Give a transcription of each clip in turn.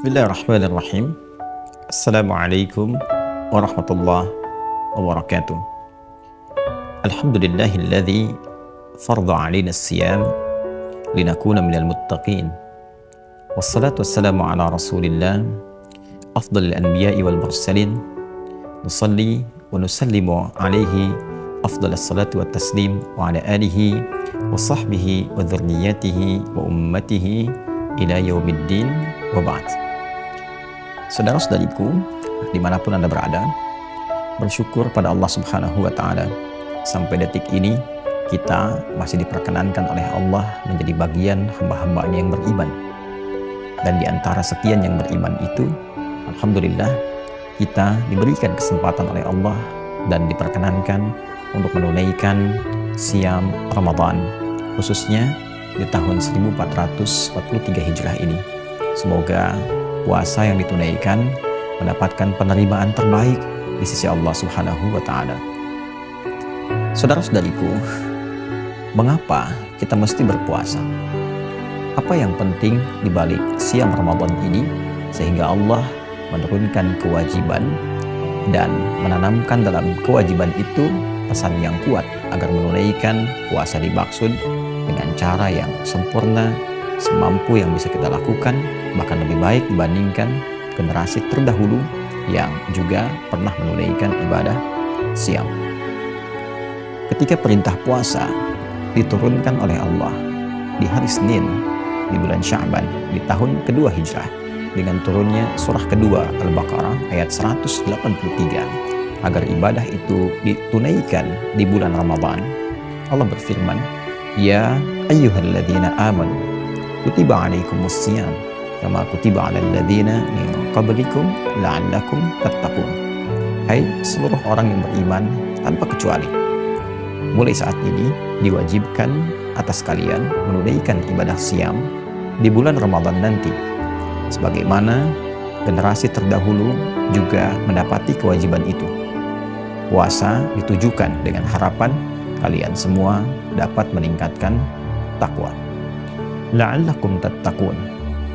Bismillahirrahmanirrahim. Assalamualaikum warahmatullahi wabarakatuh. Alhamdulillahilladzi farda alaina as-siyam linakuna minal muttaqin. Wassalatu wassalamu ala rasulillah afdalil anbiya'i wal mursalin. Nusalli wa nusallimu alaihi afdalas salatu wat taslim wa ala alihi wa sahbihi wa dzurriyyatihi wa ummatihi ila yaumiddin wa ba'd. Saudara-saudariku dimanapun Anda berada, bersyukur pada Allah Subhanahu wa ta'ala sampai detik ini kita masih diperkenankan oleh Allah menjadi bagian hamba-hambanya yang beriman. Dan di antara sekian yang beriman itu, alhamdulillah kita diberikan kesempatan oleh Allah dan diperkenankan untuk menunaikan siam Ramadan, khususnya di tahun 1443 Hijrah ini. Semoga puasa yang ditunaikan mendapatkan penerimaan terbaik di sisi Allah Subhanahu wa ta'ala. Saudara-saudariku, mengapa kita mesti berpuasa? Apa yang penting di balik siam Ramadan ini sehingga Allah menurunkan kewajiban dan menanamkan dalam kewajiban itu pesan yang kuat agar menunaikan puasa dimaksud dengan cara yang sempurna, semampu yang bisa kita lakukan, bahkan lebih baik dibandingkan generasi terdahulu yang juga pernah menunaikan ibadah siam. Ketika perintah puasa diturunkan oleh Allah di hari Senin di bulan Sya'ban di tahun kedua Hijrah dengan turunnya surah kedua Al-Baqarah ayat 183 agar ibadah itu ditunaikan di bulan Ramadan, Allah berfirman, "Ya ayyuhalladzina amanu kutiba alaikumus siyam kama kutiba alal ladzina min qablikum la'allakum tattaqun." Hai seluruh orang yang beriman tanpa kecuali, mulai saat ini diwajibkan atas kalian menunaikan ibadah siam di bulan Ramadan nanti, sebagaimana generasi terdahulu juga mendapati kewajiban itu. Puasa ditujukan dengan harapan kalian semua dapat meningkatkan takwa. La'allakum tattaqun,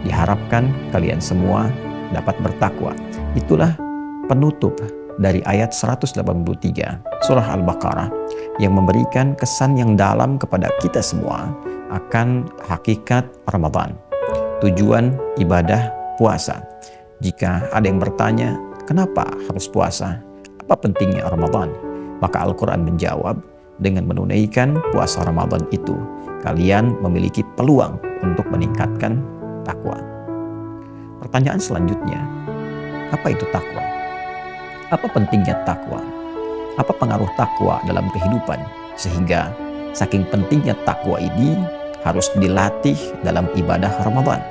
diharapkan kalian semua dapat bertakwa. Itulah penutup dari ayat 183 surah Al-Baqarah yang memberikan kesan yang dalam kepada kita semua akan hakikat Ramadan, tujuan ibadah puasa. Jika ada yang bertanya, kenapa harus puasa? Apa pentingnya Ramadan? Maka Al-Quran menjawab, dengan menunaikan puasa Ramadan itu, kalian memiliki peluang untuk meningkatkan takwa. Pertanyaan selanjutnya, apa itu takwa? Apa pentingnya takwa? Apa pengaruh takwa dalam kehidupan? Sehingga saking pentingnya takwa ini harus dilatih dalam ibadah Ramadan.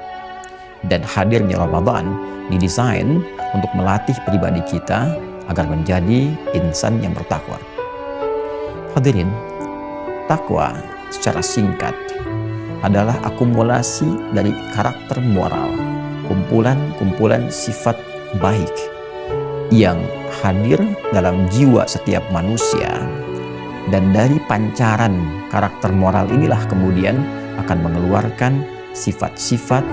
Dan hadirnya Ramadan didesain untuk melatih pribadi kita agar menjadi insan yang bertakwa. Hadirin, takwa secara singkat adalah akumulasi dari karakter moral, kumpulan-kumpulan sifat baik yang hadir dalam jiwa setiap manusia, dan dari pancaran karakter moral inilah kemudian akan mengeluarkan sifat-sifat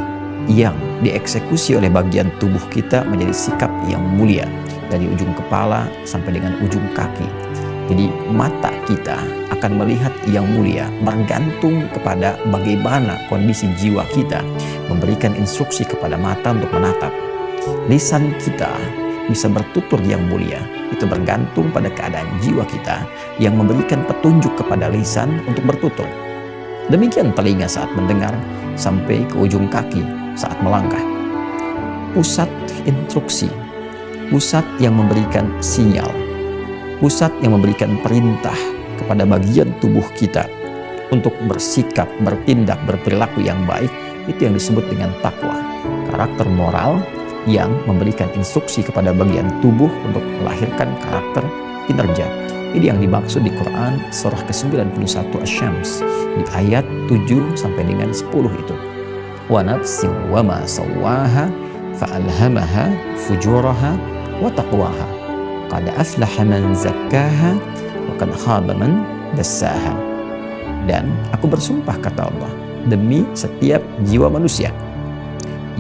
yang dieksekusi oleh bagian tubuh kita menjadi sikap yang mulia, dari ujung kepala sampai dengan ujung kaki. Jadi mata kita akan melihat yang mulia bergantung kepada bagaimana kondisi jiwa kita memberikan instruksi kepada mata untuk menatap. Lisan kita bisa bertutur yang mulia, itu bergantung pada keadaan jiwa kita yang memberikan petunjuk kepada lisan untuk bertutur. Demikian telinga saat mendengar sampai ke ujung kaki saat melangkah. Pusat instruksi, pusat yang memberikan sinyal, pusat yang memberikan perintah kepada bagian tubuh kita untuk bersikap, bertindak, berperilaku yang baik, itu yang disebut dengan takwa. Karakter moral yang memberikan instruksi kepada bagian tubuh untuk melahirkan karakter kinerja. Ini yang dimaksud di Quran surah ke-91 Asy-Syams di ayat 7 sampai dengan 10 itu. Wa nafsin wa ma sawwaha fa'alhamaha fujuraha wa taqwaha qad aflaha man zakkaha wa qad khaba man dassaha. Dan aku bersumpah, kata Allah, demi setiap jiwa manusia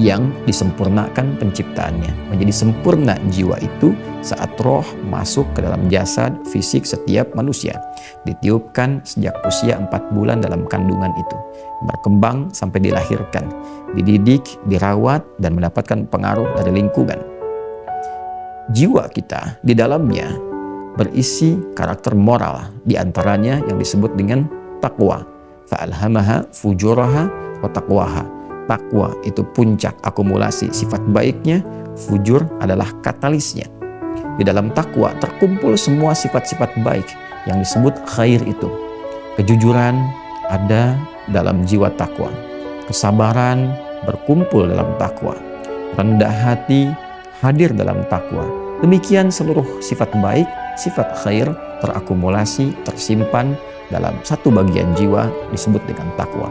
yang disempurnakan penciptaannya. Menjadi sempurna jiwa itu saat roh masuk ke dalam jasad fisik setiap manusia. Ditiupkan sejak usia 4 bulan dalam kandungan itu. Berkembang sampai dilahirkan. Dididik, dirawat, dan mendapatkan pengaruh dari lingkungan. Jiwa kita di dalamnya berisi karakter moral, diantaranya yang disebut dengan taqwa. Fa'alhamaha fujuraha wa taqwaha. Takwa itu puncak akumulasi sifat baiknya, fujur adalah katalisnya. Di dalam takwa terkumpul semua sifat-sifat baik yang disebut khair itu. Kejujuran ada dalam jiwa takwa. Kesabaran berkumpul dalam takwa. Rendah hati hadir dalam takwa. Demikian seluruh sifat baik, sifat khair terakumulasi, tersimpan dalam satu bagian jiwa disebut dengan takwa.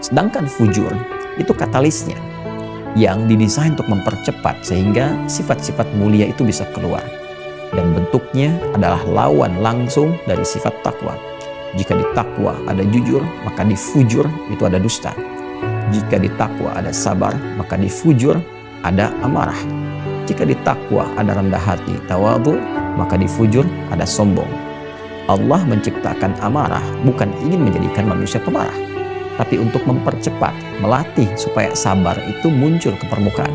Sedangkan fujur itu katalisnya yang didesain untuk mempercepat sehingga sifat-sifat mulia itu bisa keluar. Dan bentuknya adalah lawan langsung dari sifat takwa. Jika di takwa ada jujur, maka di fujur itu ada dusta. Jika di takwa ada sabar, maka di fujur ada amarah. Jika di takwa ada rendah hati, tawadhu, maka di fujur ada sombong. Allah menciptakan amarah bukan ingin menjadikan manusia pemarah, tapi untuk mempercepat, melatih supaya sabar itu muncul ke permukaan.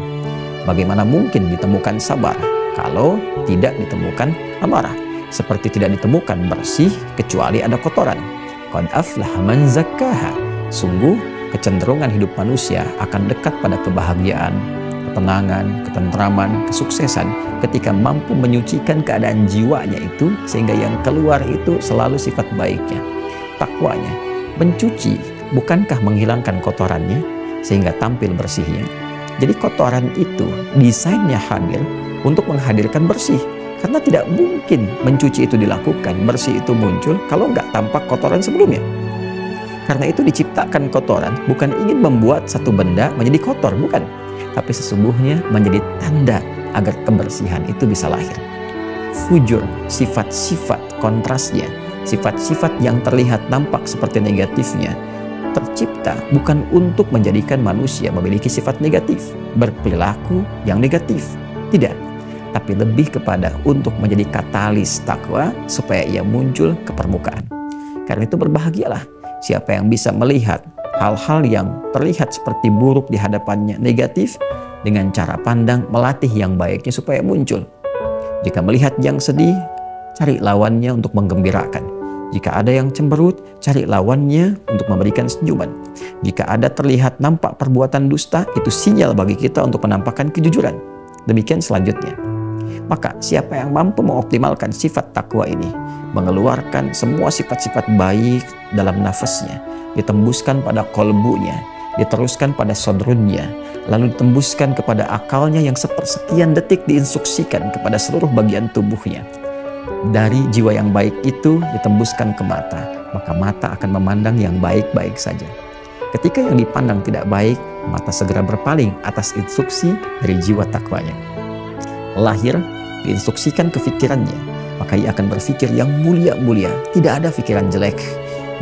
Bagaimana mungkin ditemukan sabar kalau tidak ditemukan amarah? Seperti tidak ditemukan bersih kecuali ada kotoran. Qad aflaha man zakkaha. Sungguh kecenderungan hidup manusia akan dekat pada kebahagiaan, ketenangan, ketentraman, kesuksesan ketika mampu menyucikan keadaan jiwanya itu sehingga yang keluar itu selalu sifat baiknya. Takwanya mencuci, bukankah menghilangkan kotorannya sehingga tampil bersihnya? Jadi kotoran itu desainnya hadir untuk menghadirkan bersih. Karena tidak mungkin mencuci itu dilakukan, bersih itu muncul kalau nggak tampak kotoran sebelumnya. Karena itu diciptakan kotoran bukan ingin membuat satu benda menjadi kotor, bukan. Tapi sesungguhnya menjadi tanda agar kebersihan itu bisa lahir. Fujur, sifat-sifat kontrasnya, sifat-sifat yang terlihat nampak seperti negatifnya, tercipta bukan untuk menjadikan manusia memiliki sifat negatif, berperilaku yang negatif. Tidak, tapi lebih kepada untuk menjadi katalis takwa supaya ia muncul ke permukaan. Karena itu berbahagialah siapa yang bisa melihat hal-hal yang terlihat seperti buruk di hadapannya negatif dengan cara pandang melatih yang baiknya supaya muncul. Jika melihat yang sedih, cari lawannya untuk menggembirakan. Jika ada yang cemberut, cari lawannya untuk memberikan senyuman. Jika ada terlihat nampak perbuatan dusta, itu sinyal bagi kita untuk menampakkan kejujuran. Demikian selanjutnya. Maka siapa yang mampu mengoptimalkan sifat takwa ini, mengeluarkan semua sifat-sifat baik dalam nafasnya, ditembuskan pada kolbunya, diteruskan pada sodrunnya, lalu ditembuskan kepada akalnya yang sepersekian detik diinstruksikan kepada seluruh bagian tubuhnya. Dari jiwa yang baik itu ditembuskan ke mata, maka mata akan memandang yang baik-baik saja. Ketika yang dipandang tidak baik, mata segera berpaling atas instruksi dari jiwa takwanya. Lahir, diinstruksikan ke pikirannya, maka ia akan berpikir yang mulia-mulia. Tidak ada pikiran jelek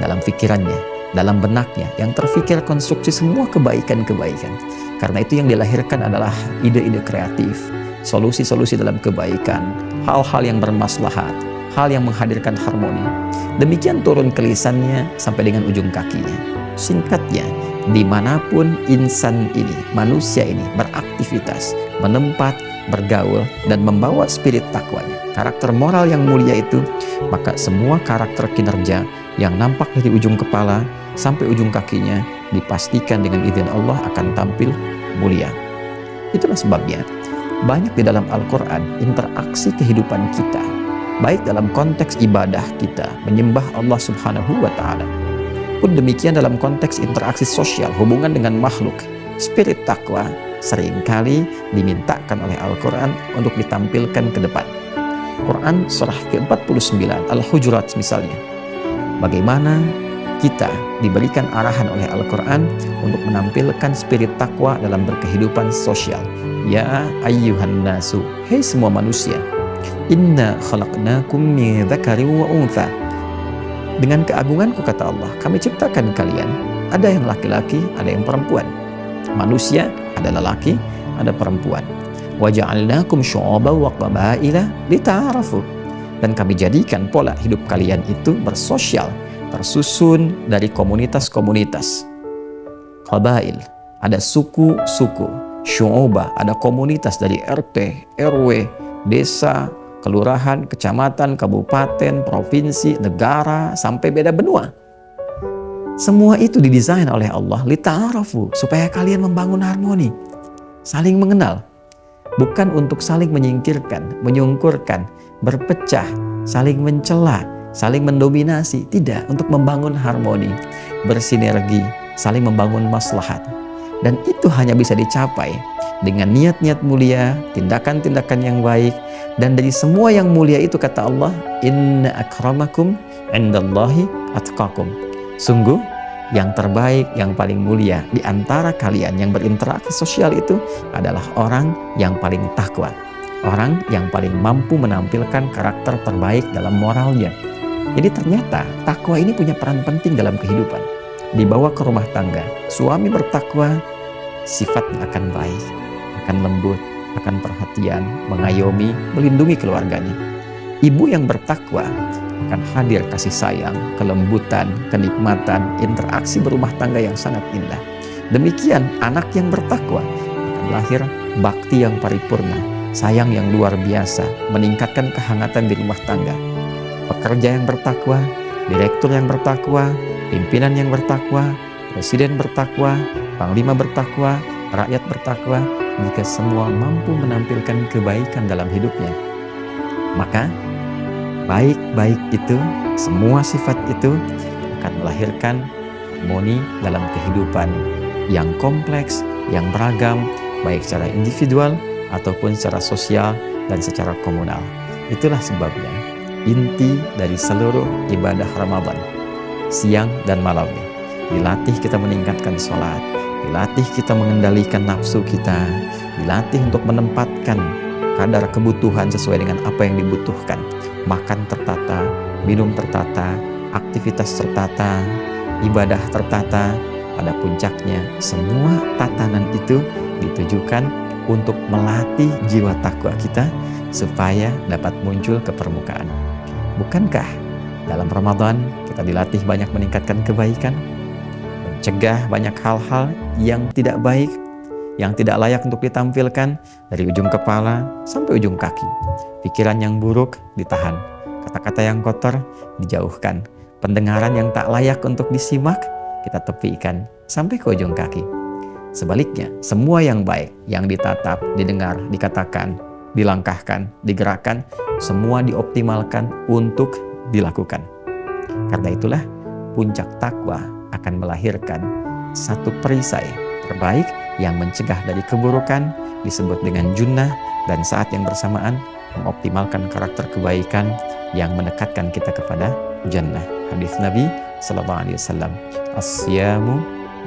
dalam pikirannya, dalam benaknya, yang terfikir konstruksi semua kebaikan-kebaikan. Karena itu yang dilahirkan adalah ide-ide kreatif, solusi-solusi dalam kebaikan, hal-hal yang bermaslahat, hal yang menghadirkan harmoni. Demikian turun ke lisannya sampai dengan ujung kakinya. Singkatnya, dimanapun insan ini, manusia ini beraktivitas, menempat, bergaul, dan membawa spirit takwanya, karakter moral yang mulia itu, maka semua karakter kinerja yang nampak dari ujung kepala sampai ujung kakinya dipastikan dengan izin Allah akan tampil mulia. Itulah sebabnya banyak di dalam Al-Quran interaksi kehidupan kita, baik dalam konteks ibadah kita menyembah Allah Subhanahu wa Ta'ala, pun demikian dalam konteks interaksi sosial, hubungan dengan makhluk. Spirit takwa seringkali dimintakan oleh Al-Quran untuk ditampilkan ke depan. Quran surah ke-49 Al-Hujurat misalnya, bagaimana kita diberikan arahan oleh Al-Quran untuk menampilkan spirit takwa dalam berkehidupan sosial. Ya ayyuhan nasu, hei semua manusia, inna khalaqnakum min dzakarin wa untha. Dengan keagunganku, kata Allah, kami ciptakan kalian, ada yang laki-laki, ada yang perempuan. Manusia ada lelaki, ada perempuan. Wa ja'alnakum syu'uban wa qabaila lita'arafu. Dan kami jadikan pola hidup kalian itu bersosial, tersusun dari komunitas-komunitas. Qabail, ada suku-suku. Syu'ubah, ada komunitas dari RT, RW, desa, kelurahan, kecamatan, kabupaten, provinsi, negara, sampai beda benua. Semua itu didesain oleh Allah lita'arafu, supaya kalian membangun harmoni, saling mengenal. Bukan untuk saling menyingkirkan, menyungkurkan, berpecah, saling mencela, saling mendominasi. Tidak, untuk membangun harmoni, bersinergi, saling membangun maslahat. Dan itu hanya bisa dicapai dengan niat-niat mulia, tindakan-tindakan yang baik. Dan dari semua yang mulia itu kata Allah, inna akramakum indallahi atqakum. Sungguh yang terbaik, yang paling mulia di antara kalian yang berinteraksi sosial itu adalah orang yang paling takwa. Orang yang paling mampu menampilkan karakter terbaik dalam moralnya. Jadi ternyata takwa ini punya peran penting dalam kehidupan. Dibawa ke rumah tangga, suami bertakwa, sifatnya akan baik, akan lembut, akan perhatian, mengayomi, melindungi keluarganya. Ibu yang bertakwa akan hadir kasih sayang, kelembutan, kenikmatan, interaksi berumah tangga yang sangat indah. Demikian anak yang bertakwa akan lahir bakti yang paripurna, sayang yang luar biasa, meningkatkan kehangatan di rumah tangga. Pekerja yang bertakwa, direktur yang bertakwa, pimpinan yang bertakwa, presiden bertakwa, panglima bertakwa, rakyat bertakwa. Jika semua mampu menampilkan kebaikan dalam hidupnya, maka baik-baik itu, semua sifat itu akan melahirkan harmoni dalam kehidupan yang kompleks, yang beragam, baik secara individual ataupun secara sosial dan secara komunal. Itulah sebabnya inti dari seluruh ibadah Ramadan, siang dan malamnya, dilatih kita meningkatkan sholat, dilatih kita mengendalikan nafsu kita, dilatih untuk menempatkan kadar kebutuhan sesuai dengan apa yang dibutuhkan. Makan tertata, minum tertata, aktivitas tertata, ibadah tertata. Pada puncaknya, semua tatanan itu ditujukan untuk melatih jiwa takwa kita supaya dapat muncul ke permukaan. Bukankah dalam Ramadan kita dilatih banyak meningkatkan kebaikan, mencegah banyak hal-hal yang tidak baik, yang tidak layak untuk ditampilkan, dari ujung kepala sampai ujung kaki. Pikiran yang buruk ditahan, kata-kata yang kotor dijauhkan, pendengaran yang tak layak untuk disimak kita tepikan sampai ke ujung kaki. Sebaliknya, semua yang baik, yang ditatap, didengar, dikatakan, dilangkahkan, digerakkan, semua dioptimalkan untuk dilakukan. Karena itulah puncak takwa akan melahirkan satu perisai terbaik yang mencegah dari keburukan, disebut dengan junnah, dan saat yang bersamaan mengoptimalkan karakter kebaikan yang mendekatkan kita kepada jannah. Hadis Nabi Sallallahu Alaihi Wasallam, as-siyamu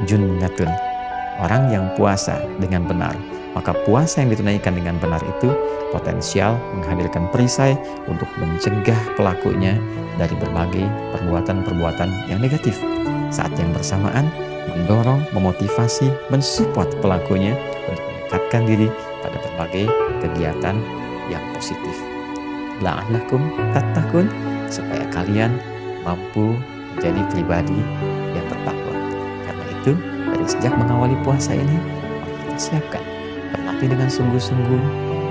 junnatun. Orang yang puasa dengan benar, maka puasa yang ditunaikan dengan benar itu potensial menghadirkan perisai untuk mencegah pelakunya dari berbagai perbuatan-perbuatan yang negatif. Saat yang bersamaan mendorong, memotivasi, mensupport pelakunya untuk mendekatkan diri pada berbagai kegiatan yang positif. La'allakum tattaqun, supaya kalian mampu menjadi pribadi yang bertakwa. Karena itu, dari sejak mengawali puasa ini, mari kita siapkan, berlatih dengan sungguh-sungguh,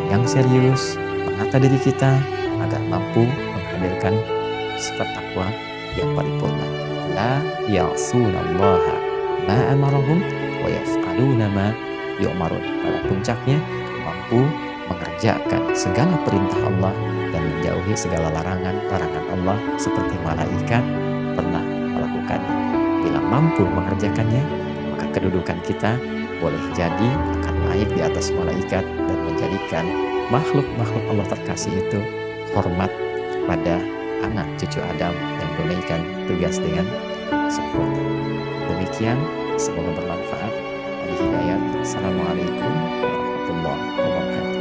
yang serius, menata diri kita agar mampu menghadirkan sifat takwa yang paripurna. La ya'sunallaha ma amarahum wa yaf'aluna ma yu'marun. Pada puncaknya mampu mengerjakan segala perintah Allah dan menjauhi segala larangan Allah seperti malaikat pernah melakukannya. Bila mampu mengerjakannya, maka kedudukan kita boleh jadi akan naik di atas malaikat dan menjadikan makhluk-makhluk Allah terkasih itu hormat pada anak cucu Adam yang menunaikan tugas dengan sempurna. Demikian, semoga bermanfaat. Hidayat. Assalamualaikum warahmatullahi wabarakatuh.